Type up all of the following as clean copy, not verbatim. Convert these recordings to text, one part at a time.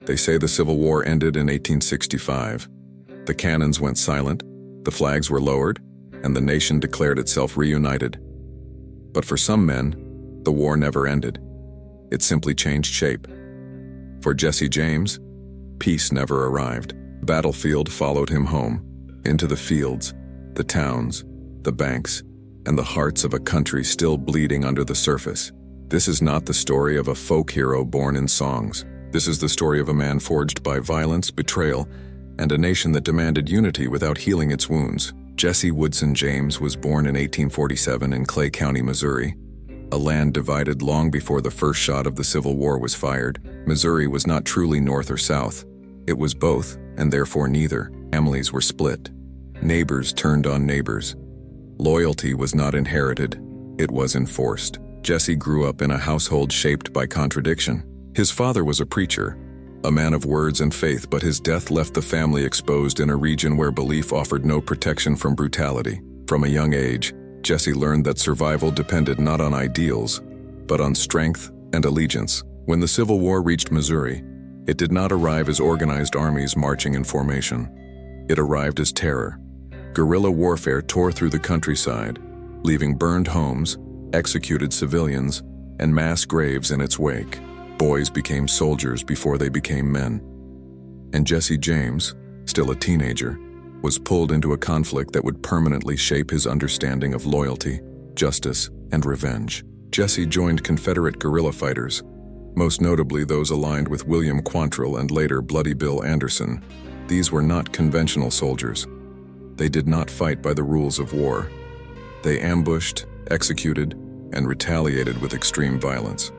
They say the Civil War ended in 1865. The cannons went silent, the flags were lowered, and the nation declared itself reunited. But for some men, the war never ended. It simply changed shape. For Jesse James, peace never arrived. The battlefield followed him home, into the fields, the towns, the banks, and the hearts of a country still bleeding under the surface. This is not the story of a folk hero born in songs. This is the story of a man forged by violence, betrayal, and a nation that demanded unity without healing its wounds. Jesse Woodson James was born in 1847 in Clay County, Missouri, a land divided long before the first shot of the Civil War was fired. Missouri was not truly north or south. It was both, and therefore neither. Families were split. Neighbors turned on neighbors. Loyalty was not inherited, it was enforced. Jesse grew up in a household shaped by contradiction. His father was a preacher, a man of words and faith, but his death left the family exposed in a region where belief offered no protection from brutality. From a young age, Jesse learned that survival depended not on ideals, but on strength and allegiance. When the Civil War reached Missouri, it did not arrive as organized armies marching in formation. It arrived as terror. Guerrilla warfare tore through the countryside, leaving burned homes, executed civilians, and mass graves in its wake. Boys became soldiers before they became men. And Jesse James, still a teenager, was pulled into a conflict that would permanently shape his understanding of loyalty, justice, and revenge. Jesse joined Confederate guerrilla fighters, most notably those aligned with William Quantrill and later Bloody Bill Anderson. These were not conventional soldiers. They did not fight by the rules of war. They ambushed, executed, and retaliated with extreme violence.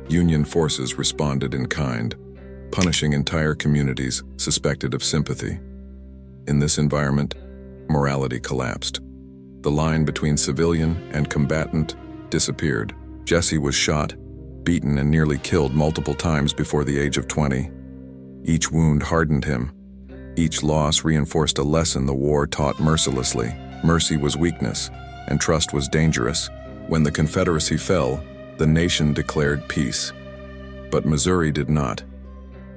Union forces responded in kind, punishing entire communities suspected of sympathy. In this environment, morality collapsed. The line between civilian and combatant disappeared. Jesse was shot, beaten, and nearly killed multiple times before the age of 20. Each wound hardened him. Each loss reinforced a lesson the war taught mercilessly. Mercy was weakness, and trust was dangerous. When the Confederacy fell, the nation declared peace. But Missouri did not.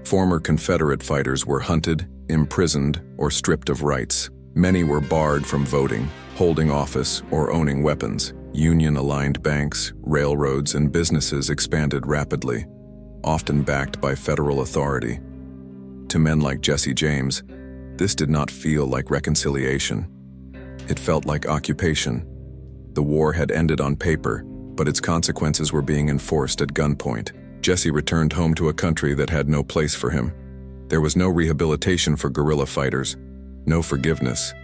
Former Confederate fighters were hunted, imprisoned, or stripped of rights. Many were barred from voting, holding office, or owning weapons. Union-aligned banks, railroads, and businesses expanded rapidly, often backed by federal authority. To men like Jesse James, this did not feel like reconciliation. It felt like occupation. The war had ended on paper, but its consequences were being enforced at gunpoint. Jesse returned home to a country that had no place for him. There was no rehabilitation for guerrilla fighters, no forgiveness,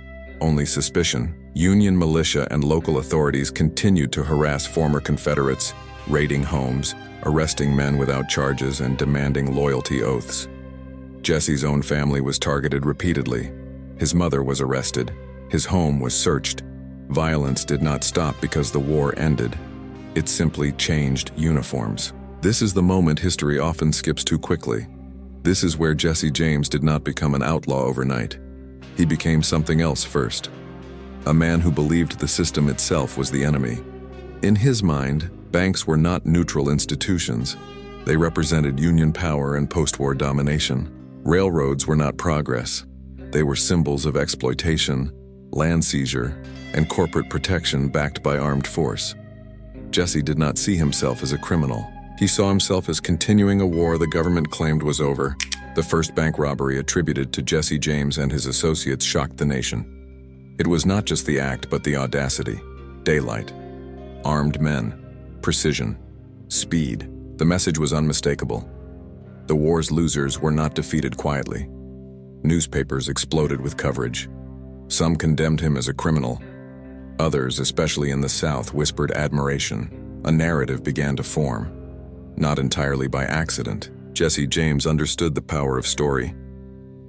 only suspicion. Union militia and local authorities continued to harass former Confederates, raiding homes, arresting men without charges, and demanding loyalty oaths. Jesse's own family was targeted repeatedly. His mother was arrested. His home was searched. Violence did not stop because the war ended. It simply changed uniforms. This is the moment history often skips too quickly. This is where Jesse James did not become an outlaw overnight. He became something else first. A man who believed the system itself was the enemy. In his mind, banks were not neutral institutions. They represented Union power and post-war domination. Railroads were not progress. They were symbols of exploitation, land seizure, and corporate protection backed by armed force. Jesse did not see himself as a criminal. He saw himself as continuing a war the government claimed was over. The first bank robbery attributed to Jesse James and his associates shocked the nation. It was not just the act, but the audacity. Daylight. Armed men. Precision. Speed. The message was unmistakable. The war's losers were not defeated quietly. Newspapers exploded with coverage. Some condemned him as a criminal. Others, especially in the South, whispered admiration. A narrative began to form. Not entirely by accident, Jesse James understood the power of story.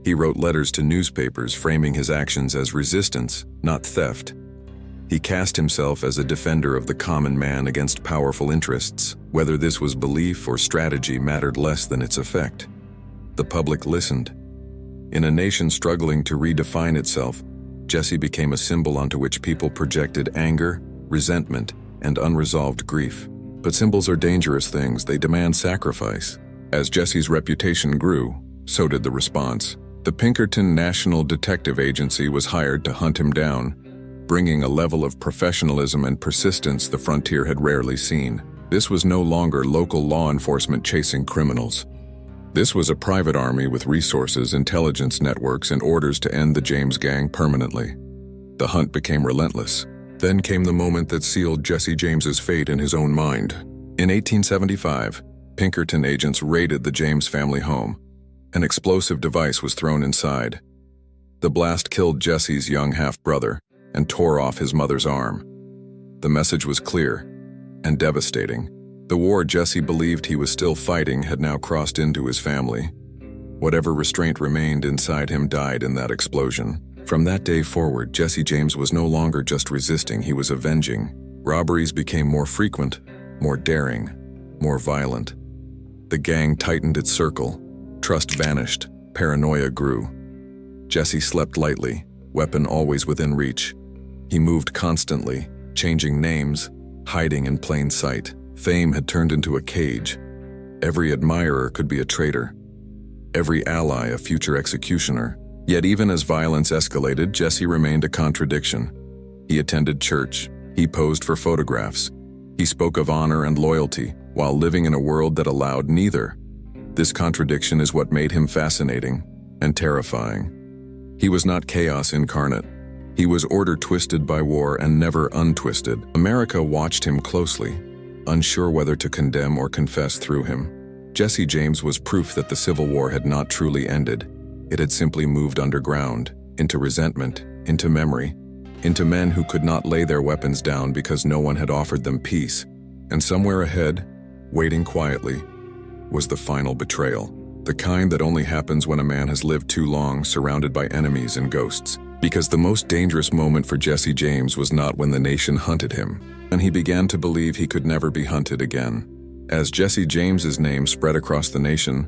He wrote letters to newspapers framing his actions as resistance, not theft. He cast himself as a defender of the common man against powerful interests. Whether this was belief or strategy mattered less than its effect. The public listened. In a nation struggling to redefine itself, Jesse became a symbol onto which people projected anger, resentment, and unresolved grief. But symbols are dangerous things. They demand sacrifice. As Jesse's reputation grew, So did the response. The Pinkerton National Detective Agency was hired to hunt him down, bringing a level of professionalism and persistence the frontier had rarely seen. This was no longer local law enforcement chasing criminals. This was a private army with resources, intelligence networks, and orders to end the James gang permanently. The hunt became relentless. Then came the moment that sealed Jesse James's fate in his own mind. In 1875, Pinkerton agents raided the James family home. An explosive device was thrown inside. The blast killed Jesse's young half-brother and tore off his mother's arm. The message was clear and devastating. The war Jesse believed he was still fighting had now crossed into his family. Whatever restraint remained inside him died in that explosion. From that day forward, Jesse James was no longer just resisting, he was avenging. Robberies became more frequent, more daring, more violent. The gang tightened its circle. Trust vanished. Paranoia grew. Jesse slept lightly, weapon always within reach. He moved constantly, changing names, hiding in plain sight. Fame had turned into a cage. Every admirer could be a traitor. Every ally a future executioner. Yet even as violence escalated, Jesse remained a contradiction. He attended church. He posed for photographs. He spoke of honor and loyalty, while living in a world that allowed neither. This contradiction is what made him fascinating and terrifying. He was not chaos incarnate. He was order twisted by war and never untwisted. America watched him closely, unsure whether to condemn or confess through him. Jesse James was proof that the Civil War had not truly ended. It had simply moved underground, into resentment, into memory, into men who could not lay their weapons down because no one had offered them peace. And somewhere ahead, waiting quietly, was the final betrayal. The kind that only happens when a man has lived too long surrounded by enemies and ghosts. Because the most dangerous moment for Jesse James was not when the nation hunted him, and he began to believe he could never be hunted again. As Jesse James's name spread across the nation,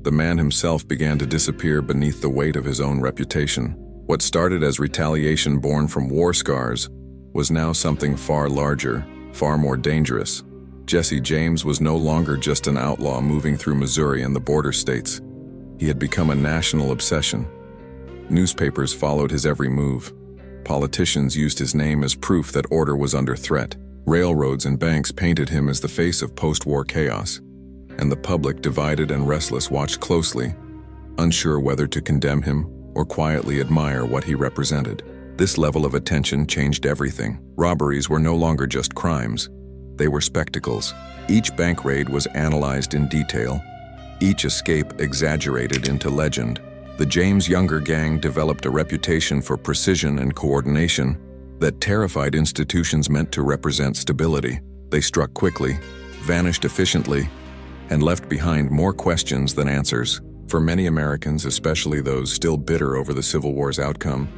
the man himself began to disappear beneath the weight of his own reputation. What started as retaliation born from war scars was now something far larger, far more dangerous. Jesse James was no longer just an outlaw moving through Missouri and the border states. He had become a national obsession. Newspapers followed his every move. Politicians used his name as proof that order was under threat. Railroads and banks painted him as the face of post-war chaos. And the public, divided and restless, watched closely, unsure whether to condemn him or quietly admire what he represented. This level of attention changed everything. Robberies were no longer just crimes. They were spectacles. Each bank raid was analyzed in detail, each escape exaggerated into legend. The James Younger gang developed a reputation for precision and coordination that terrified institutions meant to represent stability. They struck quickly, vanished efficiently, and left behind more questions than answers. For many Americans, especially those still bitter over the Civil War's outcome,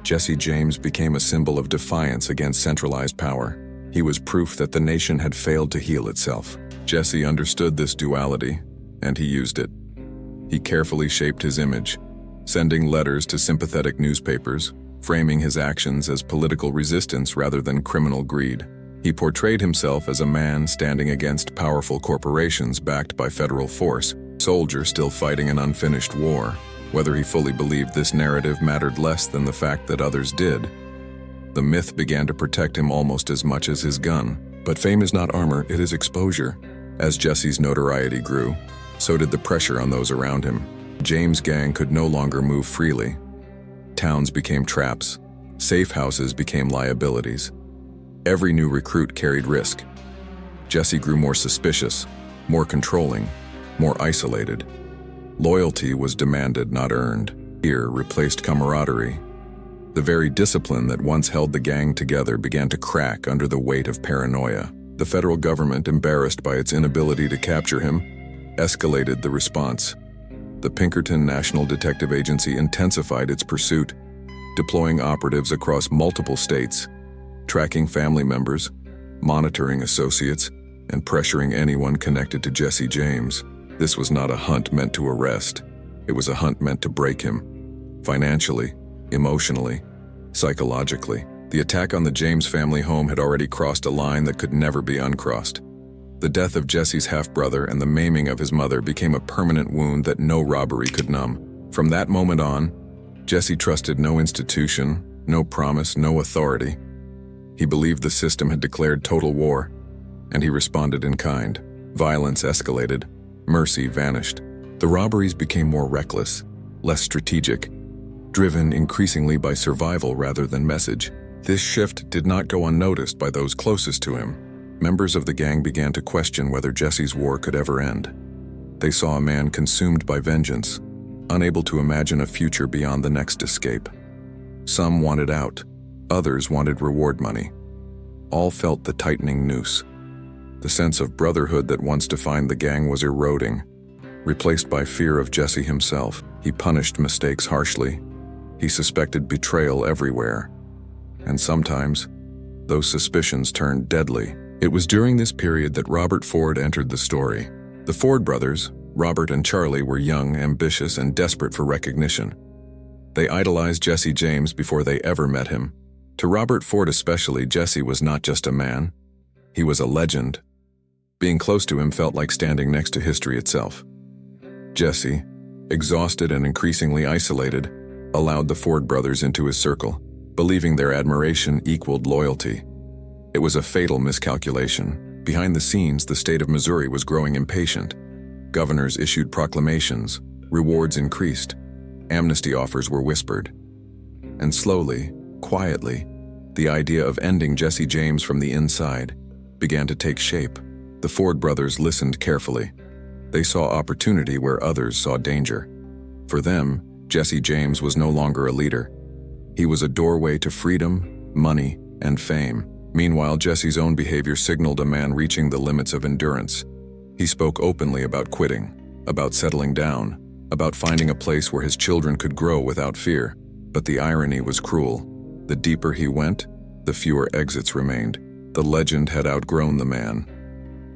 Jesse James became a symbol of defiance against centralized power. He was proof that the nation had failed to heal itself. Jesse understood this duality, and he used it. He carefully shaped his image, sending letters to sympathetic newspapers, framing his actions as political resistance rather than criminal greed. He portrayed himself as a man standing against powerful corporations backed by federal force, a soldier still fighting an unfinished war. Whether he fully believed this narrative mattered less than the fact that others did. The myth began to protect him almost as much as his gun. But fame is not armor, it is exposure. As Jesse's notoriety grew, so did the pressure on those around him. James' gang could no longer move freely. Towns became traps. Safe houses became liabilities. Every new recruit carried risk. Jesse grew more suspicious, more controlling, more isolated. Loyalty was demanded, not earned. Fear replaced camaraderie. The very discipline that once held the gang together began to crack under the weight of paranoia. The federal government, embarrassed by its inability to capture him, escalated the response. The Pinkerton National Detective Agency intensified its pursuit, deploying operatives across multiple states, tracking family members, monitoring associates, and pressuring anyone connected to Jesse James. This was not a hunt meant to arrest. It was a hunt meant to break him. Financially, emotionally, psychologically. The attack on the James family home had already crossed a line that could never be uncrossed. The death of Jesse's half-brother and the maiming of his mother became a permanent wound that no robbery could numb. From that moment on, Jesse trusted no institution, no promise, no authority. He believed the system had declared total war, and he responded in kind. Violence escalated. Mercy vanished. The robberies became more reckless, less strategic, driven increasingly by survival rather than message. This shift did not go unnoticed by those closest to him. Members of the gang began to question whether Jesse's war could ever end. They saw a man consumed by vengeance, unable to imagine a future beyond the next escape. Some wanted out, others wanted reward money. All felt the tightening noose. The sense of brotherhood that once defined the gang was eroding, replaced by fear of Jesse himself. He punished mistakes harshly. He suspected betrayal everywhere. And sometimes, those suspicions turned deadly. It was during this period that Robert Ford entered the story. The Ford brothers, Robert and Charlie, were young, ambitious, and desperate for recognition. They idolized Jesse James before they ever met him. To Robert Ford especially, Jesse was not just a man. He was a legend. Being close to him felt like standing next to history itself. Jesse, exhausted and increasingly isolated, allowed the Ford brothers into his circle, believing their admiration equaled loyalty. It was a fatal miscalculation. Behind the scenes, the state of Missouri was growing impatient. Governors issued proclamations, rewards increased, amnesty offers were whispered. And slowly, quietly, the idea of ending Jesse James from the inside began to take shape. The Ford brothers listened carefully. They saw opportunity where others saw danger. For them, Jesse James was no longer a leader. He was a doorway to freedom, money, and fame. Meanwhile, Jesse's own behavior signaled a man reaching the limits of endurance. He spoke openly about quitting, about settling down, about finding a place where his children could grow without fear. But the irony was cruel. The deeper he went, the fewer exits remained. The legend had outgrown the man.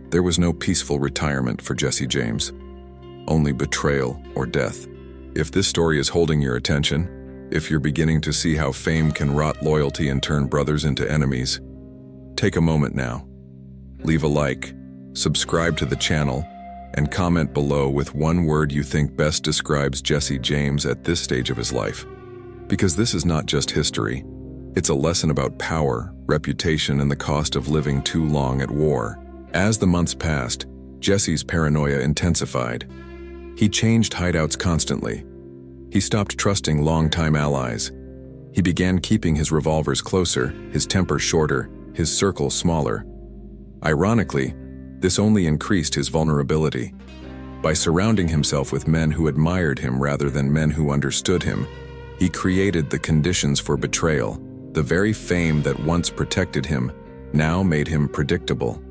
There was no peaceful retirement for Jesse James, only betrayal or death. If this story is holding your attention, if you're beginning to see how fame can rot loyalty and turn brothers into enemies, take a moment now. Leave a like, subscribe to the channel, and comment below with one word you think best describes Jesse James at this stage of his life. Because this is not just history, it's a lesson about power, reputation, and the cost of living too long at war. As the months passed, Jesse's paranoia intensified. He changed hideouts constantly. He stopped trusting longtime allies. He began keeping his revolvers closer, his temper shorter, his circle smaller. Ironically, this only increased his vulnerability. By surrounding himself with men who admired him rather than men who understood him, he created the conditions for betrayal. The very fame that once protected him now made him predictable.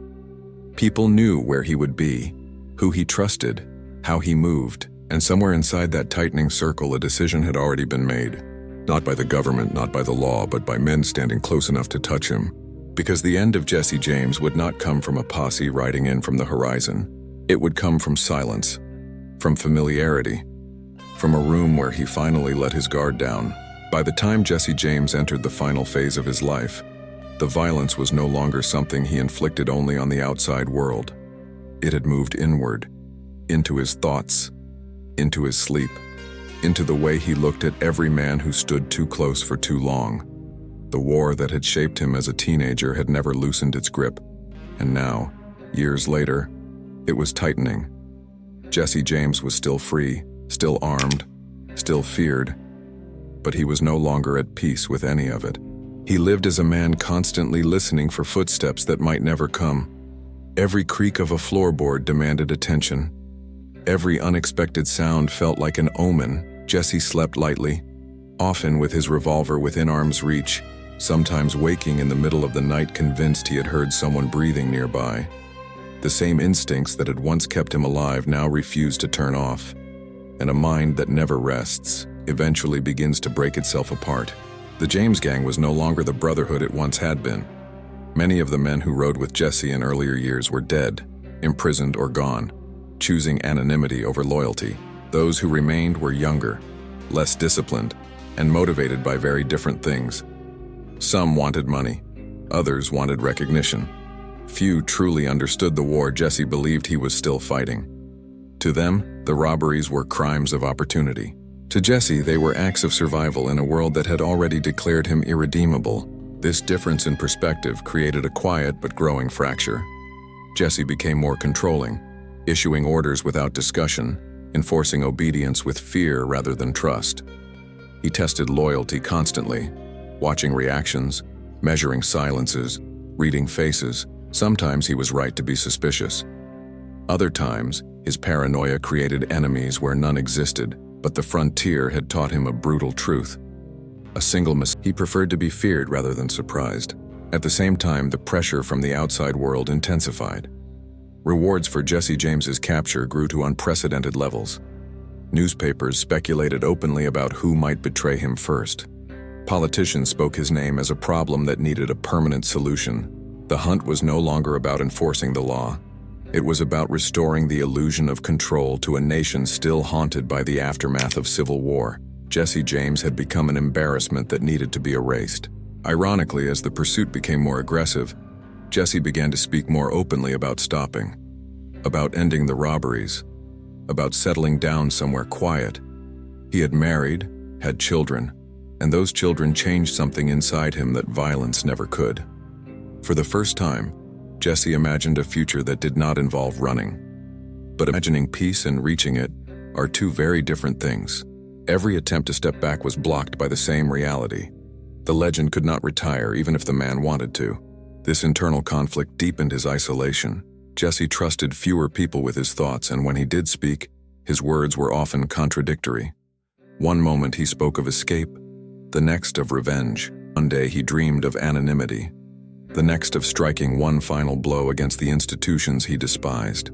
People knew where he would be, who he trusted, how he moved, and somewhere inside that tightening circle a decision had already been made. Not by the government, not by the law, but by men standing close enough to touch him. Because the end of Jesse James would not come from a posse riding in from the horizon. It would come from silence, from familiarity, from a room where he finally let his guard down. By the time Jesse James entered the final phase of his life, the violence was no longer something he inflicted only on the outside world. It had moved inward, into his thoughts, into his sleep, into the way he looked at every man who stood too close for too long. The war that had shaped him as a teenager had never loosened its grip, and now, years later, it was tightening. Jesse James was still free, still armed, still feared, but he was no longer at peace with any of it. He lived as a man constantly listening for footsteps that might never come. Every creak of a floorboard demanded attention. Every unexpected sound felt like an omen. Jesse slept lightly, often with his revolver within arm's reach, sometimes waking in the middle of the night convinced he had heard someone breathing nearby. The same instincts that had once kept him alive now refused to turn off, and a mind that never rests eventually begins to break itself apart. The James gang was no longer the brotherhood it once had been. Many of the men who rode with Jesse in earlier years were dead, imprisoned, or gone, choosing anonymity over loyalty. Those who remained were younger, less disciplined, and motivated by very different things. Some wanted money, others wanted recognition. Few truly understood the war Jesse believed he was still fighting. To them, the robberies were crimes of opportunity. To Jesse, they were acts of survival in a world that had already declared him irredeemable. This difference in perspective created a quiet but growing fracture. Jesse became more controlling, issuing orders without discussion, enforcing obedience with fear rather than trust. He tested loyalty constantly, watching reactions, measuring silences, reading faces. Sometimes he was right to be suspicious. Other times, his paranoia created enemies where none existed, but the frontier had taught him a brutal truth. A single mistake. He preferred to be feared rather than surprised. At the same time, the pressure from the outside world intensified. Rewards for Jesse James's capture grew to unprecedented levels. Newspapers speculated openly about who might betray him first. Politicians spoke his name as a problem that needed a permanent solution. The hunt was no longer about enforcing the law. It was about restoring the illusion of control to a nation still haunted by the aftermath of civil war. Jesse James had become an embarrassment that needed to be erased. Ironically, as the pursuit became more aggressive, Jesse began to speak more openly about stopping, about ending the robberies, about settling down somewhere quiet. He had married, had children, and those children changed something inside him that violence never could. For the first time, Jesse imagined a future that did not involve running. But imagining peace and reaching it are two very different things. Every attempt to step back was blocked by the same reality. The legend could not retire even if the man wanted to. This internal conflict deepened his isolation. Jesse trusted fewer people with his thoughts, and when he did speak, his words were often contradictory. One moment he spoke of escape, the next of revenge. One day he dreamed of anonymity, the next of striking one final blow against the institutions he despised.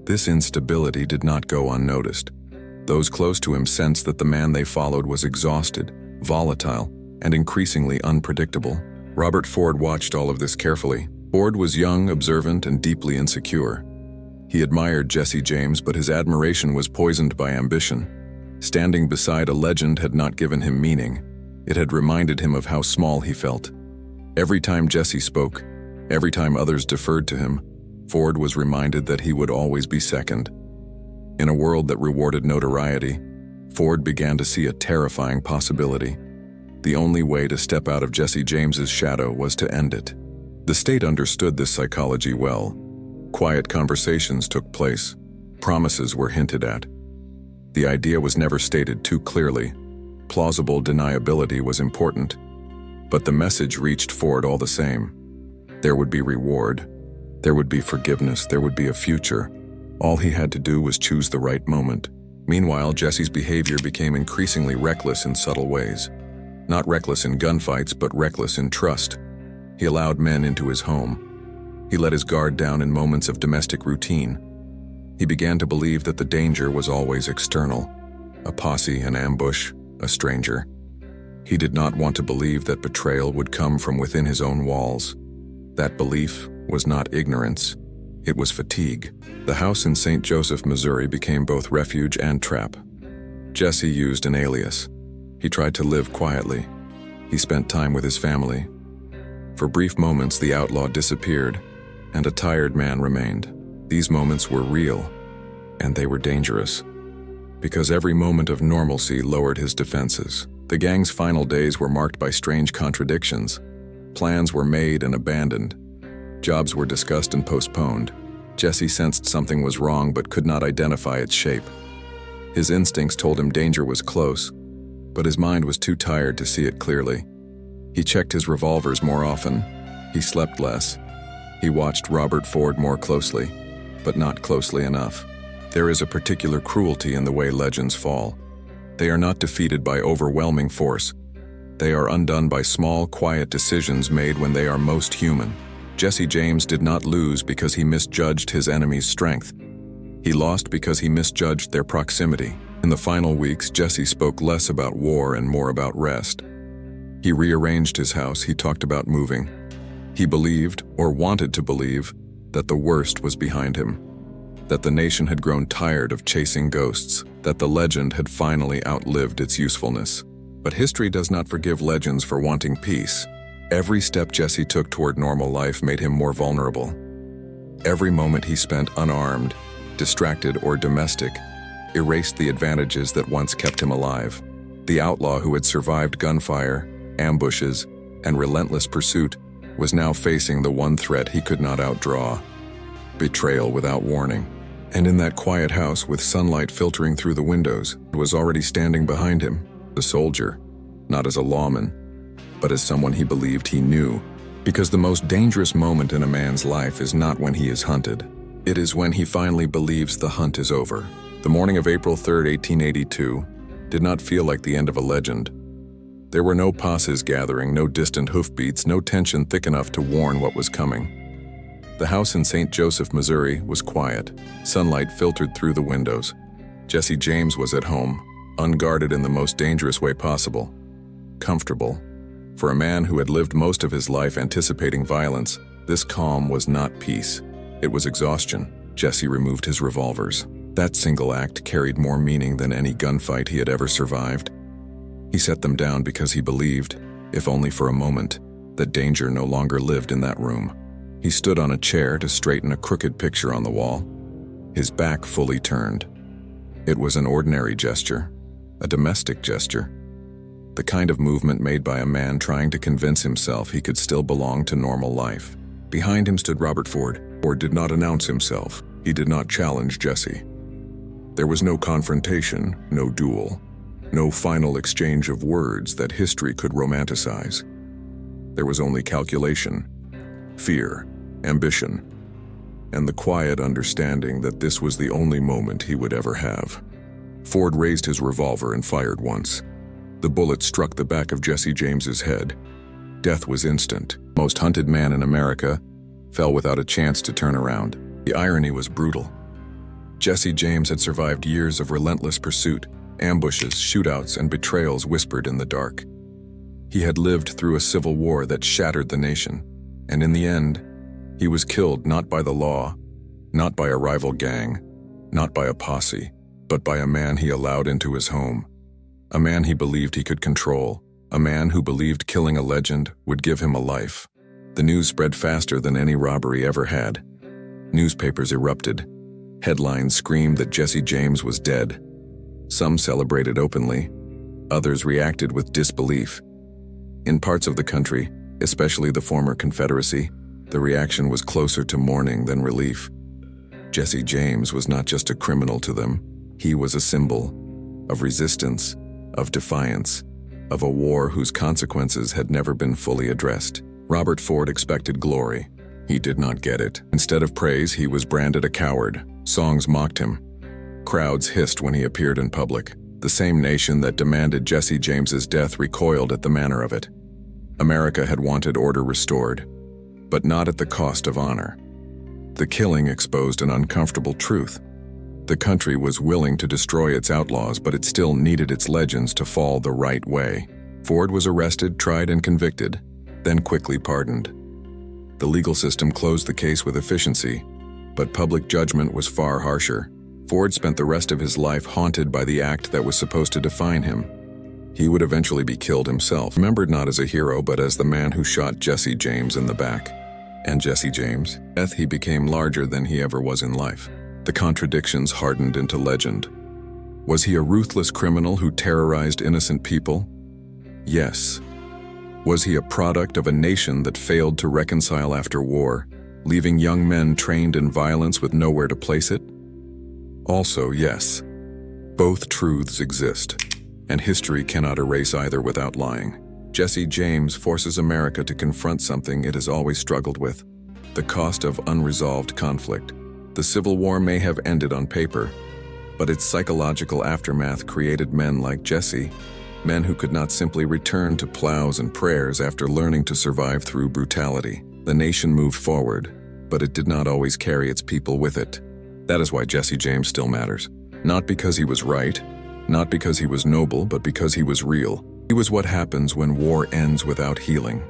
This instability did not go unnoticed. Those close to him sensed that the man they followed was exhausted, volatile, and increasingly unpredictable. Robert Ford watched all of this carefully. Ford was young, observant, and deeply insecure. He admired Jesse James, but his admiration was poisoned by ambition. Standing beside a legend had not given him meaning. It had reminded him of how small he felt. Every time Jesse spoke, every time others deferred to him, Ford was reminded that he would always be second. In a world that rewarded notoriety, Ford began to see a terrifying possibility. The only way to step out of Jesse James's shadow was to end it. The state understood this psychology well. Quiet conversations took place. Promises were hinted at. The idea was never stated too clearly. Plausible deniability was important. But the message reached Ford all the same. There would be reward. There would be forgiveness. There would be a future. All he had to do was choose the right moment. Meanwhile, Jesse's behavior became increasingly reckless in subtle ways. Not reckless in gunfights, but reckless in trust. He allowed men into his home. He let his guard down in moments of domestic routine. He began to believe that the danger was always external. A posse, an ambush, a stranger. He did not want to believe that betrayal would come from within his own walls. That belief was not ignorance. It was fatigue. The house in St. Joseph, Missouri became both refuge and trap. Jesse used an alias. He tried to live quietly. He spent time with his family. For brief moments, the outlaw disappeared, and a tired man remained. These moments were real, and they were dangerous, because every moment of normalcy lowered his defenses. The gang's final days were marked by strange contradictions. Plans were made and abandoned. Jobs were discussed and postponed. Jesse sensed something was wrong but could not identify its shape. His instincts told him danger was close, but his mind was too tired to see it clearly. He checked his revolvers more often. He slept less. He watched Robert Ford more closely, but not closely enough. There is a particular cruelty in the way legends fall. They are not defeated by overwhelming force. They are undone by small, quiet decisions made when they are most human. Jesse James did not lose because he misjudged his enemy's strength. He lost because he misjudged their proximity. In the final weeks, Jesse spoke less about war and more about rest. He rearranged his house. He talked about moving. He believed, or wanted to believe, that the worst was behind him, that the nation had grown tired of chasing ghosts, that the legend had finally outlived its usefulness. But history does not forgive legends for wanting peace. Every step Jesse took toward normal life made him more vulnerable. Every moment he spent unarmed, distracted, or domestic erased the advantages that once kept him alive. The outlaw who had survived gunfire, ambushes, and relentless pursuit was now facing the one threat he could not outdraw: betrayal without warning. And in that quiet house, with sunlight filtering through the windows, was already standing behind him, the soldier, not as a lawman, but as someone he believed he knew. Because the most dangerous moment in a man's life is not when he is hunted. It is when he finally believes the hunt is over. The morning of April 3, 1882, did not feel like the end of a legend. There were no posses gathering, no distant hoofbeats, no tension thick enough to warn what was coming. The house in St. Joseph, Missouri, was quiet. Sunlight filtered through the windows. Jesse James was at home, unguarded in the most dangerous way possible. Comfortable. For a man who had lived most of his life anticipating violence, this calm was not peace. It was exhaustion. Jesse removed his revolvers. That single act carried more meaning than any gunfight he had ever survived. He set them down because he believed, if only for a moment, that danger no longer lived in that room. He stood on a chair to straighten a crooked picture on the wall, his back fully turned. It was an ordinary gesture, a domestic gesture, the kind of movement made by a man trying to convince himself he could still belong to normal life. Behind him stood Robert Ford. Ford did not announce himself. He did not challenge Jesse. There was no confrontation, no duel, no final exchange of words that history could romanticize. There was only calculation, fear, ambition, and the quiet understanding that this was the only moment he would ever have. Ford raised his revolver and fired once. The bullet struck the back of Jesse James's head. Death was instant. Most hunted man in America fell without a chance to turn around. The irony was brutal. Jesse James had survived years of relentless pursuit, ambushes, shootouts, and betrayals whispered in the dark. He had lived through a civil war that shattered the nation, and in the end, he was killed not by the law, not by a rival gang, not by a posse, but by a man he allowed into his home. A man he believed he could control, a man who believed killing a legend would give him a life. The news spread faster than any robbery ever had. Newspapers erupted. Headlines screamed that Jesse James was dead. Some celebrated openly, others reacted with disbelief. In parts of the country, especially the former Confederacy, the reaction was closer to mourning than relief. Jesse James was not just a criminal to them. He was a symbol of resistance, of defiance, of a war whose consequences had never been fully addressed. Robert Ford expected glory. He did not get it. Instead of praise, he was branded a coward. Songs mocked him. Crowds hissed when he appeared in public. The same nation that demanded Jesse James's death recoiled at the manner of it. America had wanted order restored, but not at the cost of honor. The killing exposed an uncomfortable truth. The country was willing to destroy its outlaws, but it still needed its legends to fall the right way. Ford was arrested, tried, and convicted, then quickly pardoned. The legal system closed the case with efficiency, but public judgment was far harsher. Ford spent the rest of his life haunted by the act that was supposed to define him. He would eventually be killed himself, remembered not as a hero, but as the man who shot Jesse James in the back. And Jesse James, death, he became larger than he ever was in life. The contradictions hardened into legend. Was he a ruthless criminal who terrorized innocent people? Yes. Was he a product of a nation that failed to reconcile after war, leaving young men trained in violence with nowhere to place it? Also, yes. Both truths exist, and history cannot erase either without lying. Jesse James forces America to confront something it has always struggled with: the cost of unresolved conflict. The Civil War may have ended on paper, but its psychological aftermath created men like Jesse, men who could not simply return to plows and prayers after learning to survive through brutality. The nation moved forward, but it did not always carry its people with it. That is why Jesse James still matters. Not because he was right, not because he was noble, but because he was real. He was what happens when war ends without healing,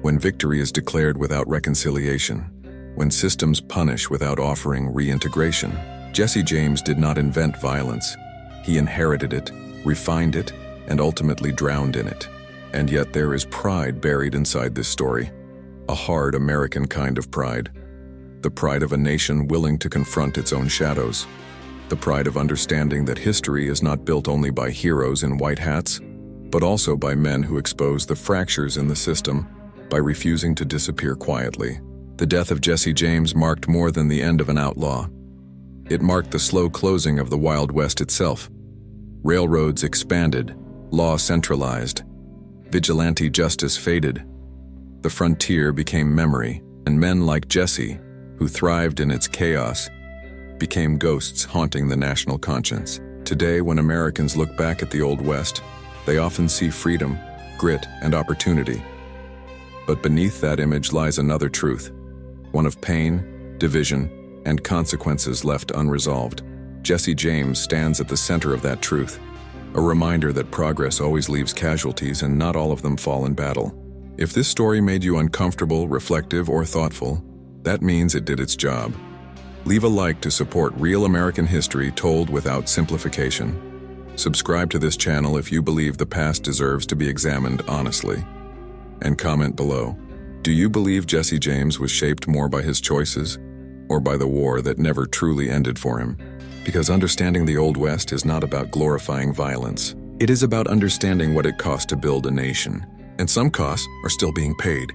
when victory is declared without reconciliation, when systems punish without offering reintegration. Jesse James did not invent violence. He inherited it, refined it, and ultimately drowned in it. And yet there is pride buried inside this story, a hard American kind of pride. The pride of a nation willing to confront its own shadows. The pride of understanding that history is not built only by heroes in white hats, but also by men who expose the fractures in the system by refusing to disappear quietly. The death of Jesse James marked more than the end of an outlaw. It marked the slow closing of the Wild West itself. Railroads expanded, law centralized, vigilante justice faded. The frontier became memory, and men like Jesse, who thrived in its chaos, became ghosts haunting the national conscience. Today, when Americans look back at the Old West, they often see freedom, grit, and opportunity. But beneath that image lies another truth, one of pain, division, and consequences left unresolved. Jesse James stands at the center of that truth, a reminder that progress always leaves casualties and not all of them fall in battle. If this story made you uncomfortable, reflective, or thoughtful, that means it did its job. Leave a like to support real American history told without simplification. Subscribe to this channel if you believe the past deserves to be examined honestly. And comment below, do you believe Jesse James was shaped more by his choices or by the war that never truly ended for him? Because understanding the Old West is not about glorifying violence. It is about understanding what it cost to build a nation. And some costs are still being paid.